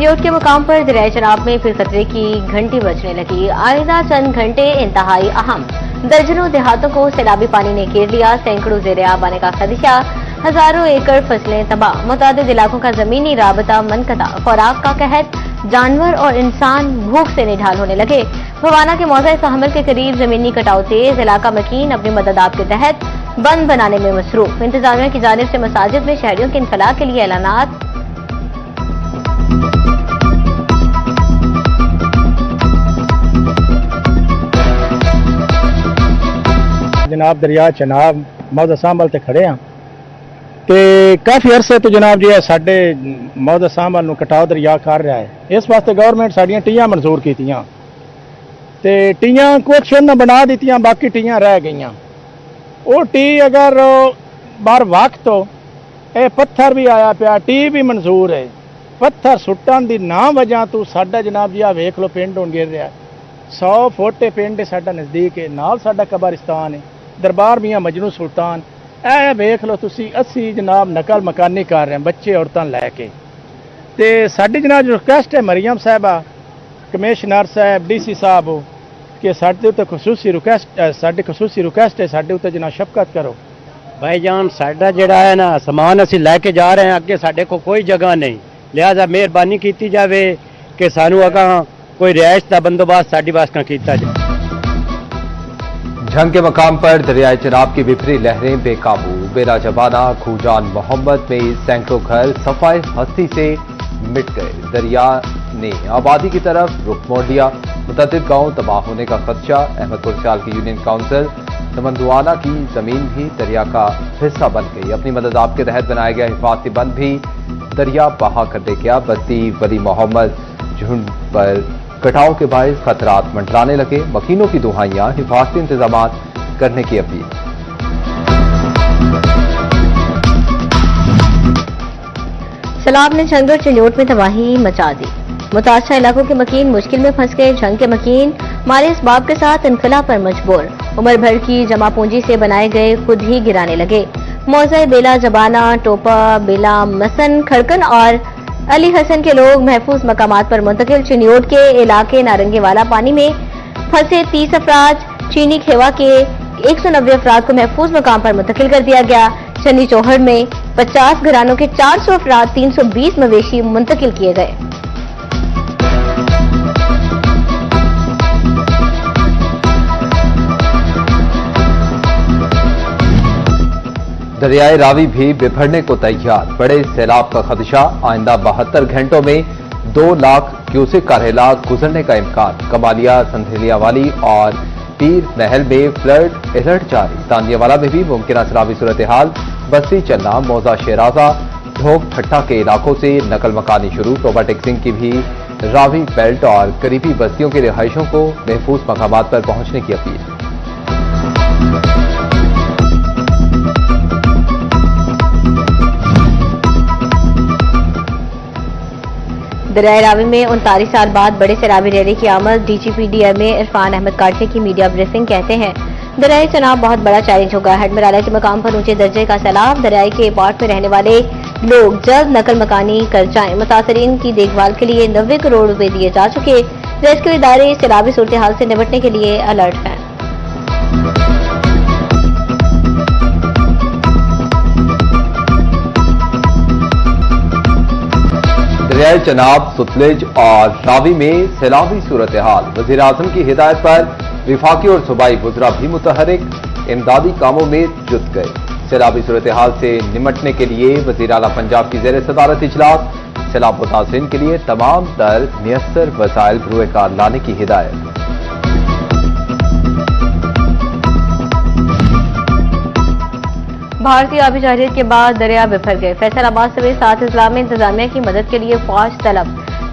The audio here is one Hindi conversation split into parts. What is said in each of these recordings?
चिन्योट के मुकाम पर दरियाए चनाब में फिर खतरे की घंटी बजने लगी। आइंदा चंद घंटे इंतहाई अहम। दर्जनों देहातों को सैलाबी पानी ने घेर लिया। सैकड़ों ज़ेर-आब आने का खदशा। हजारों एकड़ फसलें तबाह। मुतादिद इलाकों का जमीनी राबता मनकता। खुराक का कहत। जानवर और इंसान भूख से निढाल होने लगे। भवाना के मौज़ा सहमल के करीब जमीनी कटाव तेज। इलाका मकीन अपनी मददात के तहत बंद बनाने में मसरूफ। इंतजामिया की जानिब से मसाजिद में शहरियों के इनफलाह के लिए ऐलानात। जनाब दरिया चनाब मौजा सांभल ते खड़े हाँ ते काफ़ी अरसे तो जनाब जी साडे मौजा सांभल नूं कटाव दरिया कर रहा है। इस वास्ते गवर्नमेंट साड़ियां टीयां मंजूर कीतियां ते टीयां कुछ उन्हें बना दित्तियां, बाकी टीयां रह गईयां। वो टी अगर बार वक्त हो ये पत्थर भी आया पिया, टी भी मंजूर है। पत्थर सुट्टन की ना वजह तो साडा जनाब जी आ वेख लो पिंड हुण गिर रहा है। 100 फुट पिंड साडा नज़दीक है, नाल साडा कब्रिस्तान है, दरबार मियां मजनू सुल्तान। ऐ वेख लो तुसी असी जनाब नकल मकानी कर रहे हैं बच्चे औरतां लैके। ते साडी जनाब रिक्वेस्ट है मरियम साहबा, कमिश्नर साहब, DC साहब कि साडे उत्ते खसूसी रिक्वेस्ट है, साडे उत्ते जनाब शफकत करो। भाईजान साडा जिहड़ा है ना समान असी लैके जा रहे हैं, अगे साडे को कोई जगह नहीं, लिहाजा मेहरबानी की जाए कि सानू अगां कोई रिहाइश का बंदोबस्त साडी वास्ते कीता जाए। झंग के मकाम पर दरियाए चनाब की विपरी लहरें बेकाबू। बेरा जबाना खूजान मोहम्मद में सैकड़ों घर सफाई हस्ती से मिट गए। दरिया ने आबादी की तरफ रुख मोड़ लिया। मुतअद्दिद गांव तबाह होने का खदशा। अहमदपुर सियाल की यूनियन काउंसिल तमंदुआना की जमीन भी दरिया का हिस्सा बन गई। अपनी मदद के तहत बनाया गया हिफाजती बंद भी दरिया बहा कर दे गया। बस्ती वली मोहम्मद झुंड पर कटाव के बायस खतरात मंडराने लगे। मकीनों की दुहाइयां, हिफाजती इंतजाम करने की अपील। सैलाब ने झंग और चिन्योट में तबाही मचा दी। मुतासर इलाकों के मकीन मुश्किल में फंस गए। झंग के मकीन मारे इसबाब के साथ इनखला पर मजबूर। उम्र भर की जमा पूंजी से बनाए गए खुद ही गिराने लगे। मौज़ा बेला जबाना, टोपा, बेला, मसन, खड़कन और अली हसन के लोग महफूज मकामात पर मुंतकिल। चिन्योट के इलाके नारंगीवाला पानी में फंसे 30 अफराद, चीनी खेवा के 190 अफराद को महफूज मकाम पर मुंतकिल कर दिया गया। चन्नी चौहड़ में 50 घरानों के 400 अफराद, 320 मवेशी मुंतकिल किए गए। दरियाए रावी भी बिफरने को तैयार। बड़े सैलाब का खदशा। आइंदा 72 घंटों में 2 लाख क्यूसेक का रेला गुजरने का इम्कान। कमालिया, संथेलियावाली और पीर महल में फ्लड अलर्ट जारी। तानियावाला में भी मुमकिन सैलाबी सूरत हाल। बस्ती चन्ना, मौजा शेराजा, ढोक ठट्टा के इलाकों से नकल मकानी शुरू। टोबा टेक्सिंग की भी रावी बेल्ट और करीबी बस्तियों के रिहायशों को महफूज मकामात पर पहुंचने की अपील। दरियाए रावी में 39 साल बाद बड़े सैलाबी रैली की आमद। DGP DMA इरफान अहमद काटले की मीडिया ब्रीफिंग कहते हैं दरियाए चनाब बहुत बड़ा चैलेंज होगा। हेडमराला के मकाम पर ऊंचे दर्जे का सैलाब। दरियाए के पार्ट में रहने वाले लोग जल्द नकल मकानी कर जाएं। मुतासरीन की देखभाल के लिए 90 करोड़ रुपए दिए जा चुके। रेस्क्यू इदारे सैलाबी सूरत हाल से निपटने के लिए अलर्ट हैं। दरियाए चनाब, सुतलेज और रावी में सैलाबी सूरत हाल। वज़ीर आज़म की हिदायत पर विफाकी और सूबाई वज़रा भी मुतहरिक इमदादी कामों में जुट गए। सैलाबी सूरत हाल से निमटने के लिए वज़ीर आला पंजाब की ज़ेर सदारत इजलास। सैलाब मुतासिरीन के लिए तमाम तर मुयस्सर वसाइल बरूए कार लाने की हिदायत। भारतीय आबी जहरीत के बाद दरिया बिफर गए। फैसलाबाद समेत 7 अजला में इंतजामिया की मदद के लिए फौज तलब।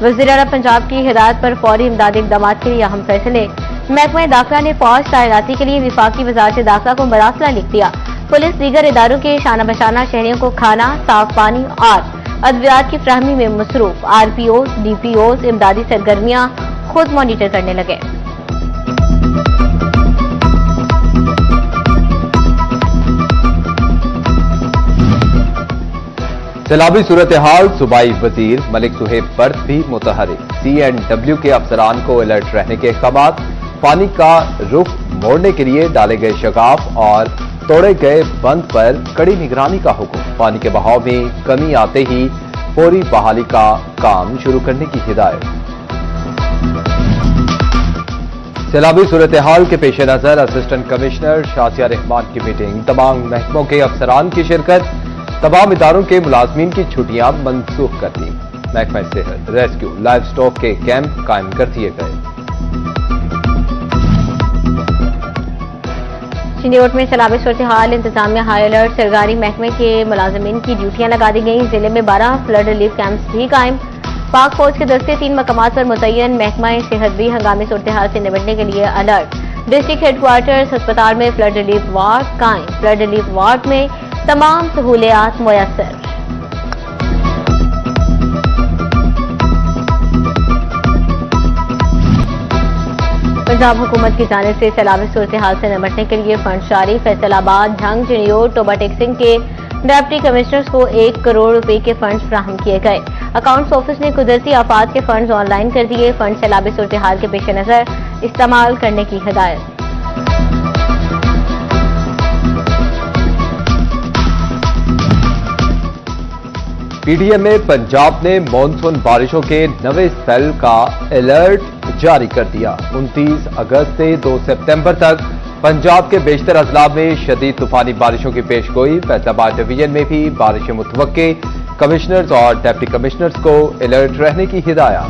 वज़ीर आला पंजाब की हिदायत पर फौरी इमदादी इक़दाम के लिए अहम फैसले। महकमा दाखिला ने फौज तैनाती के लिए विफाकी वज़ारत दाखिला को मरासला लिख दिया। पुलिस दीगर इदारों के शाना बशाना शहरियों को खाना, साफ पानी और अद्वियात की फ्राहमी में मसरूफ। RPOs, DPOs इमदादी सरगर्मियां खुद मॉनिटर करने लगे। सैलाबी सूरत हाल, सूबाई वजीर मलिक सुहेब बर्द भी मुतहरिक। CNW के अफसरान को अलर्ट रहने के अहकामात। पानी का रुख मोड़ने के लिए डाले गए शगाफ और तोड़े गए बंद पर कड़ी निगरानी का हुक्म। पानी के बहाव में कमी आते ही फौरी बहाली का काम शुरू करने की हिदायत। सैलाबी सूरत हाल के पेश नजर असिस्टेंट कमिश्नर शासिया रहमान की मीटिंग। तमाम महकमों के अफसरान की शिरकत। तमाम इदारों के मुलाजमीन की छुट्टियां मनसूख कर दी। महकमा सेहत, रेस्क्यू, लाइव स्टॉक के कैंप कायम कर दिए गए। चिंदौट में सैलाबी सूरत हाल, इंतजामिया हाई अलर्ट। सरकारी महकमे के मुलाजमीन की ड्यूटियां लगा दी गई। जिले में 12 फ्लड रिलीफ कैंप्स भी कायम। पाक फौज के दस्ते 3 मकामात पर मुतय्यन। महकमा सेहत भी हंगामी सूरत हाल से निपटने के लिए अलर्ट। डिस्ट्रिक्ट हेडक्वार्टर्स अस्पताल में फ्लड रिलीफ वार्ड कायम। फ्लड रिलीफ वार्ड में तमाम सहूलियात मुयस्सर। पंजाब हुकूमत की जानिब से सैलाबी सूरत हाल से निपटने के लिए फंड जारी। फैसलाबाद, झंग, चिनियोट, टोबा टेक्सिंग के डिप्टी कमिश्नर्स को 1 करोड़ रुपए के फंड फ्राहम किए गए। अकाउंट्स ऑफिस ने कुदरती आफात के फंड ऑनलाइन कर दिए। फंड सैलाबी सूरत हाल के पेश नजर इस्तेमाल करने की हिदायत। PDM में पंजाब ने मानसून बारिशों के नवे स्पेल का अलर्ट जारी कर दिया। 29 अगस्त से 2 सितंबर तक पंजाब के बेशतर अजला में शदीद तूफानी बारिशों की पेशगोई। फैसलाबाद डिवीजन में भी बारिशें मुतवक्के। कमिश्नर्स और डिप्टी कमिश्नर्स को अलर्ट रहने की हिदायत।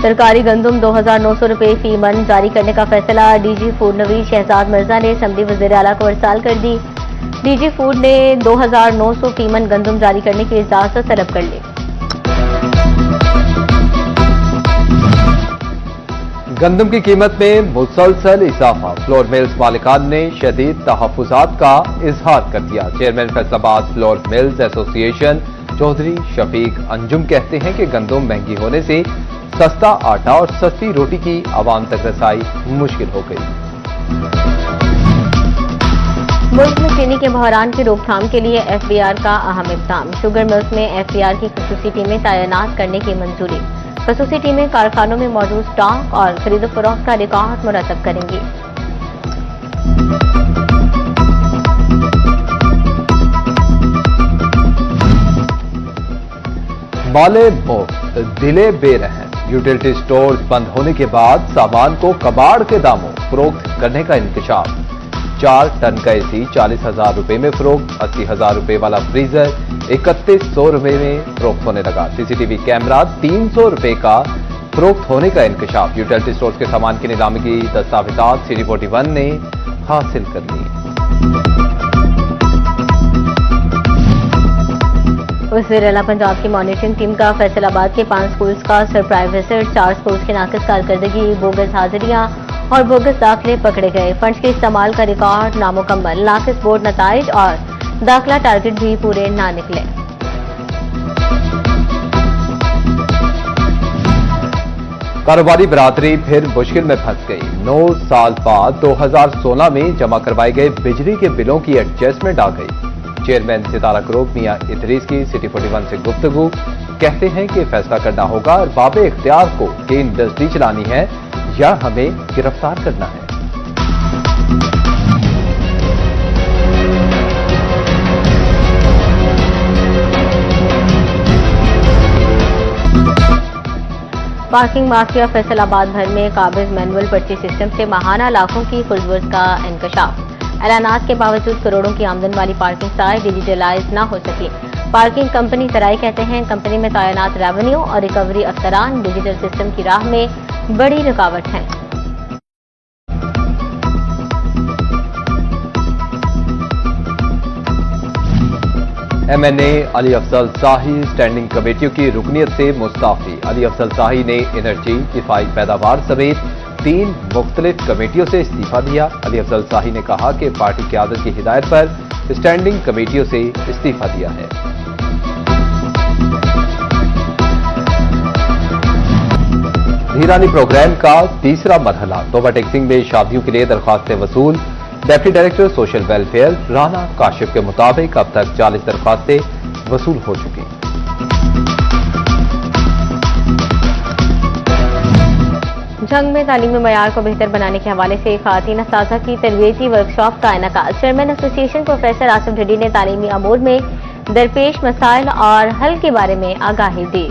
सरकारी गंदुम 2,900 रुपए फी मन जारी करने का फैसला। DG फूड नवीद शहजाद मिर्जा ने असम्बली वज़ीर आला को इरसाल कर दी। DG फूड ने 2,900 फी मन गंदुम जारी करने की इजाजत तलब कर ली। गंदम की कीमत में मुसलसल इजाफा। फ्लोर मिल्स मालिकान ने शदीद तहफ्फुजात का इजहार कर दिया। Chairman Faisalabad flour mills association Chaudhry Shafiq Anjum कहते हैं कि गंदम महंगी होने से सस्ता आटा और सस्ती रोटी की आवाम तक रसाई मुश्किल हो गई। मुल्क में चीनी के बहरान की रोकथाम के लिए FBR का अहम इक़दाम। शुगर मिल्स में FBR की खसूसी टीमें तैनात करने की मंजूरी। खसूसी टीमें कारखानों में मौजूद स्टॉक और खरीद फरोख्त का रिकॉर्ड मुरतब करेंगी। माले मुफ्त, दिले बेरहम। यूटिलिटी स्टोर्स बंद होने के बाद सामान को कबाड़ के दामों फरोख्त करने का इंकशाफ। 4 टन का AC 40,000 रुपए में फरोख्त। 80,000 रुपए वाला फ्रीजर 3100 रुपए में फरोख्त होने लगा। CCTV कैमरा 300 रुपए का फरोख्त होने का इंकशाफ। यूटिलिटी स्टोर्स के सामान की नीलामी की दस्तावेजात CD41 ने हासिल कर ली। वज़ीर आला पंजाब की मॉनिटरिंग टीम का फैसलाबाद के 5 स्कूल्स का सरप्राइज विजिट। 4 स्कूल्स की नाकिस कारकर्दगी, बोगस हाजिरियां और बोगस दाखिले पकड़े गए। फंड्स के इस्तेमाल का रिकॉर्ड नामुकम्मल। नाकिस बोर्ड नताइज और दाखिला टारगेट भी पूरे ना निकले। कारोबारी बरादरी फिर मुश्किल में फंस गई। 9 साल बाद 2016 में जमा करवाए गए बिजली के बिलों की एडजस्टमेंट आ गई। चेयरमैन सितारा ग्रुप मियां इदरीस की CD41 से गुफ्तगू। कहते हैं कि फैसला करना होगा अरबाब इख्तियार को कि इंडस्ट्री चलानी है या हमें गिरफ्तार करना है। पार्किंग माफिया फैसलाबाद भर में काबिज मैनुअल पर्ची सिस्टम से माहाना लाखों की खुलवर्ज का इंकशाफ। ऐलानात के बावजूद करोड़ों की आमदन वाली पार्किंग साइट डिजिटलाइज न हो सकी। पार्किंग कंपनी जराई कहते हैं कंपनी में तैनात रेवेन्यू और रिकवरी अफसरान डिजिटल सिस्टम की राह में बड़ी रुकावट हैं। MNA अली अफजल शाही स्टैंडिंग कमेटियों की रुकनियत से मुस्ताफी। अली अफजल शाही ने एनर्जी, किफायत पैदावार समेत 3 मुख्तलिफ कमेटियों से इस्तीफा दिया। अली अफजल शाही ने कहा कि पार्टी क़यादत की हिदायत पर स्टैंडिंग कमेटियों से इस्तीफा दिया है। धीरानी प्रोग्राम का तीसरा मरहला। तोबा टेक्सिंग में शादियों के लिए दरख्वास्तें वसूल। Deputy director social welfare Rana Kashif के मुताबिक अब तक 40 दरख्वास्तें वसूल हो चुकी हैं। जंग में तालीमी मयार को बेहतर बनाने के हवाले से खातीन असातिज़ा की तरबियती वर्कशॉप का इनेकाद। चेयरमैन एसोसिएशन प्रोफेसर आसिफ ढिड्डी ने तालीमी अमूर में दरपेश मसाइल और हल के बारे में आगाही दी।